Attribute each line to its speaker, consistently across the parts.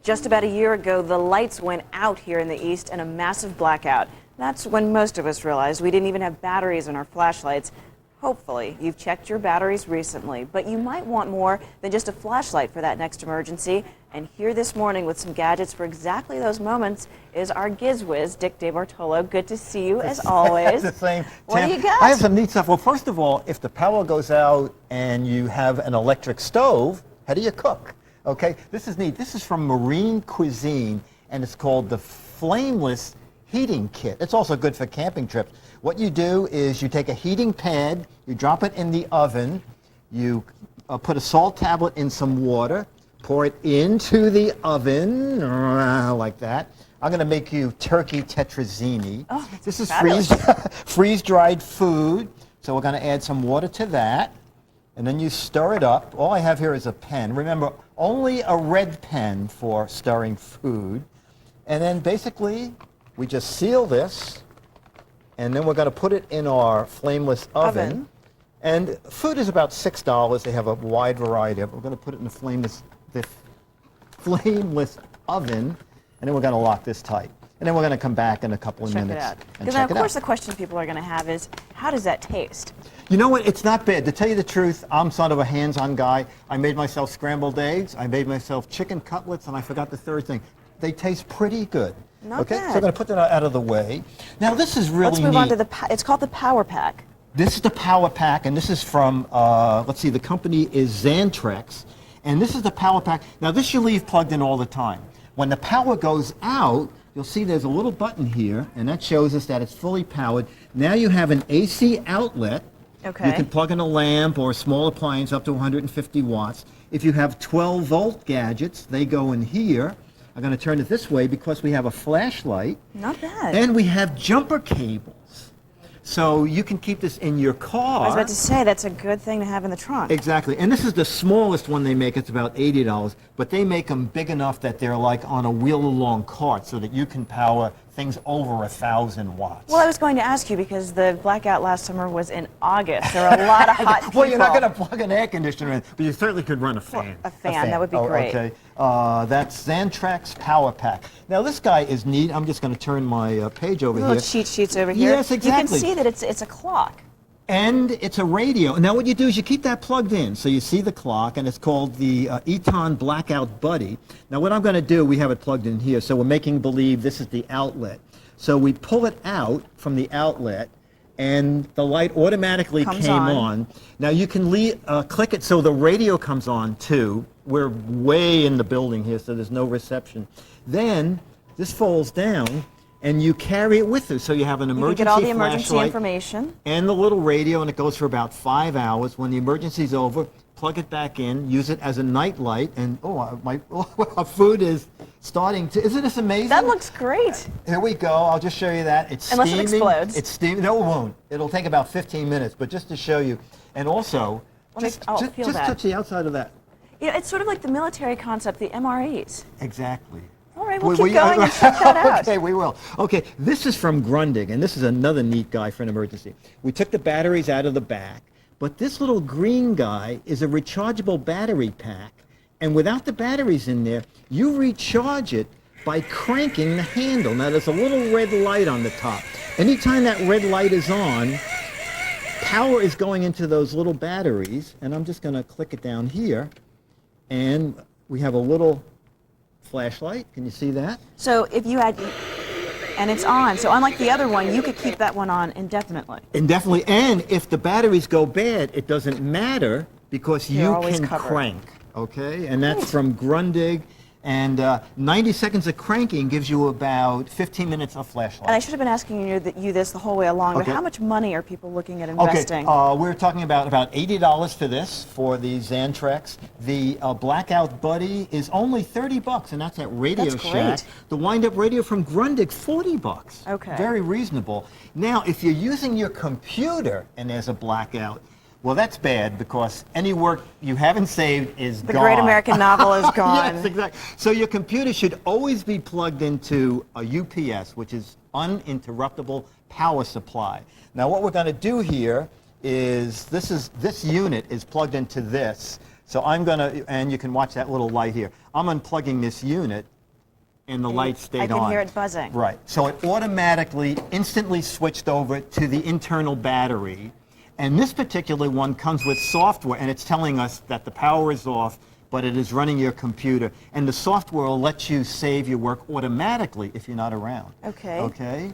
Speaker 1: Just about a year ago, the lights went out here in the east in a massive blackout. That's when most of us realized we didn't even have batteries in our flashlights. Hopefully, you've checked your batteries recently, but you might want more than just a flashlight for that next emergency. And here this morning with some gadgets for exactly those moments is our GiZ WiZ, Dick DeBartolo. Good to see you as always.
Speaker 2: The same.
Speaker 1: What do you got?
Speaker 2: I have some neat stuff. Well, first of all, if the power goes out and you have an electric stove, how do you cook? Okay, this is neat. This is from Marine Cuisine, and it's called the Flameless Heating Kit. It's also good for camping trips. What you do is you take a heating pad, you drop it in the oven, you put a salt tablet in some water, pour it into the oven, like that. I'm going to make you turkey tetrazzini.
Speaker 1: Oh,
Speaker 2: this is
Speaker 1: fabulous.
Speaker 2: freeze-dried food, so we're going to add some water to that, and then you stir it up. All I have here is a pen. Remember, only a red pen for stirring food. And then basically, we just seal this, and then we're going to put it in our flameless oven. And food is about $6. They have a wide variety of it. We're going to put it in the flameless oven, and then we're going to lock this tight. And then we're going to come back in a couple of minutes.
Speaker 1: Check it out. Because of course the question people are going to have is, how does that taste?
Speaker 2: You know what? It's not bad. To tell you the truth, I'm sort of a hands-on guy. I made myself scrambled eggs. I made myself chicken cutlets, and I forgot the third thing. They taste pretty good.
Speaker 1: Not
Speaker 2: okay,
Speaker 1: bad.
Speaker 2: so I'm going to put that out of the way. Now this is really
Speaker 1: Let's move
Speaker 2: neat.
Speaker 1: on to it's called the Power Pack.
Speaker 2: This is the Power Pack, and this is from, let's see, the company is Xantrex, and this is the Power Pack. Now this you leave plugged in all the time. When the power goes out, you'll see there's a little button here, and that shows us that it's fully powered. Now you have an AC outlet.
Speaker 1: Okay.
Speaker 2: You can plug in a lamp or a small appliance up to 150 watts. If you have 12-volt gadgets, they go in here. I'm going to turn it this way because we have a flashlight.
Speaker 1: Not bad.
Speaker 2: And we have jumper cables. So you can keep this in your car.
Speaker 1: I was about to say, that's a good thing to have in the trunk.
Speaker 2: Exactly. And this is the smallest one they make. It's about $80. But they make them big enough that they're like on a wheel-along cart so that you can power things over 1,000 watts.
Speaker 1: Well, I was going to ask you because the blackout last summer was in August. There are a lot of hot people.
Speaker 2: Well, you're not going to plug an air conditioner in, but you certainly could run a fan.
Speaker 1: A fan. That would be great.
Speaker 2: Okay. That's Xantrex Power Pack. Now, this guy is neat. I'm just going to turn my page over
Speaker 1: Little
Speaker 2: here.
Speaker 1: cheat sheets over here.
Speaker 2: Yes, exactly.
Speaker 1: You can see that it's a clock.
Speaker 2: And it's a radio. Now what you do is you keep that plugged in. So you see the clock, and it's called the Eton Blackout Buddy. Now what I'm going to do, we have it plugged in here. So we're making believe this is the outlet. So we pull it out from the outlet, and the light automatically came on. Now you can click it so the radio comes on too. We're way in the building here, so there's no reception. Then this folds down, and you carry it with you. So you have an emergency
Speaker 1: You get all the emergency
Speaker 2: flashlight
Speaker 1: and
Speaker 2: and the little radio, and it goes for about 5 hours. When the emergency's over, plug it back in, use it as a night light, and our food is starting to, isn't this amazing?
Speaker 1: That looks great.
Speaker 2: Here we go. I'll just show you that. It's
Speaker 1: Unless
Speaker 2: steaming.
Speaker 1: it explodes.
Speaker 2: It's steaming. No, it won't. It'll take about 15 minutes, but just to show you. And also, just touch the outside of that.
Speaker 1: You know, it's sort of like the military concept, the MREs.
Speaker 2: Exactly.
Speaker 1: All right, we'll keep going and check that out.
Speaker 2: Okay, we will. Okay, this is from Grundig, and this is another neat guy for an emergency. We took the batteries out of the back, but this little green guy is a rechargeable battery pack, and without the batteries in there, you recharge it by cranking the handle. Now, there's a little red light on the top. Anytime that red light is on, power is going into those little batteries, and I'm just going to click it down here, and we have a little flashlight. Can you see that?
Speaker 1: So if you had, and it's on. So unlike the other one, you could keep that one on indefinitely.
Speaker 2: Indefinitely. And if the batteries go bad, it doesn't matter because you can crank. Okay? And that's from Grundig. And 90 seconds of cranking gives you about 15 minutes of flashlight.
Speaker 1: And I should have been asking you this the whole way along, but how much money are people looking at investing?
Speaker 2: Okay, we're talking about $80 for this, for the Xantrex. The Blackout Buddy is only $30, and that's at Radio Shack. The wind-up radio from Grundig, $40.
Speaker 1: Okay.
Speaker 2: Very reasonable. Now, if you're using your computer and there's a blackout, well, that's bad because any work you haven't saved is gone.
Speaker 1: The great American novel is gone.
Speaker 2: Yes, exactly. So your computer should always be plugged into a UPS, which is uninterruptible power supply. Now, what we're going to do here is this unit is plugged into this. So I'm going to, and you can watch that little light here. I'm unplugging this unit, and the lights stayed
Speaker 1: I
Speaker 2: on.
Speaker 1: can hear it buzzing.
Speaker 2: Right. So it automatically, instantly switched over to the internal battery. And this particular one comes with software, and it's telling us that the power is off, but it is running your computer. And the software will let you save your work automatically if you're not around.
Speaker 1: Okay.
Speaker 2: Okay?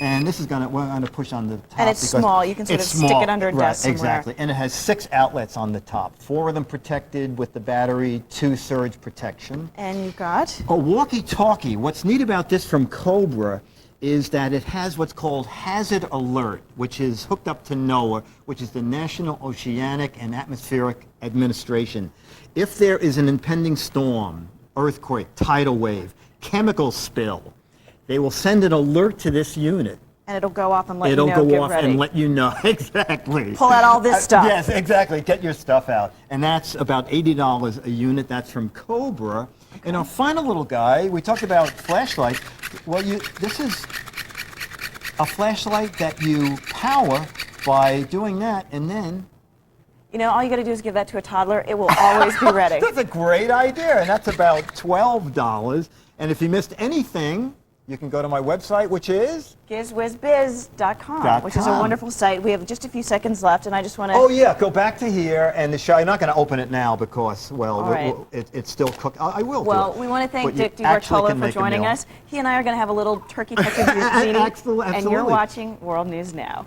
Speaker 2: And this is we're gonna push on the top.
Speaker 1: And it's
Speaker 2: because
Speaker 1: small. You can sort of stick it under a desk somewhere.
Speaker 2: Exactly. And it has 6 outlets on the top. 4 of them protected with the battery, 2 surge protection.
Speaker 1: And you've got?
Speaker 2: A walkie-talkie. What's neat about this from Cobra is that it has what's called Hazard Alert, which is hooked up to NOAA, which is the National Oceanic and Atmospheric Administration. If there is an impending storm, earthquake, tidal wave, chemical spill, they will send an alert to this unit.
Speaker 1: And it'll go off and let you
Speaker 2: It'll
Speaker 1: know,
Speaker 2: go
Speaker 1: get
Speaker 2: off
Speaker 1: ready.
Speaker 2: and let you know. Exactly.
Speaker 1: Pull out all this stuff.
Speaker 2: Yes, exactly. Get your stuff out. And that's about $80 a unit. That's from Cobra. Okay. And our final little guy, we talked about flashlights. Well, this is a flashlight that you power by doing that, and then...
Speaker 1: You know, all you got to do is give that to a toddler. It will always be ready.
Speaker 2: That's a great idea, and that's about $12. And if you missed anything, you can go to my website, which is
Speaker 1: GizWiZBiz.com, which is a wonderful site. We have just a few seconds left, and I just want to...
Speaker 2: Oh, yeah, go back to here, and the show, I'm not going to open it now because, well,
Speaker 1: right.
Speaker 2: it's still cooked. I will
Speaker 1: Well,
Speaker 2: do it.
Speaker 1: we want to thank
Speaker 2: But
Speaker 1: Dick
Speaker 2: you actually
Speaker 1: DeBartolo
Speaker 2: can
Speaker 1: for
Speaker 2: make a
Speaker 1: joining
Speaker 2: meal.
Speaker 1: us. He and I are going to have a little turkey touch of zucchini, and you're
Speaker 2: Absolutely.
Speaker 1: watching World News Now.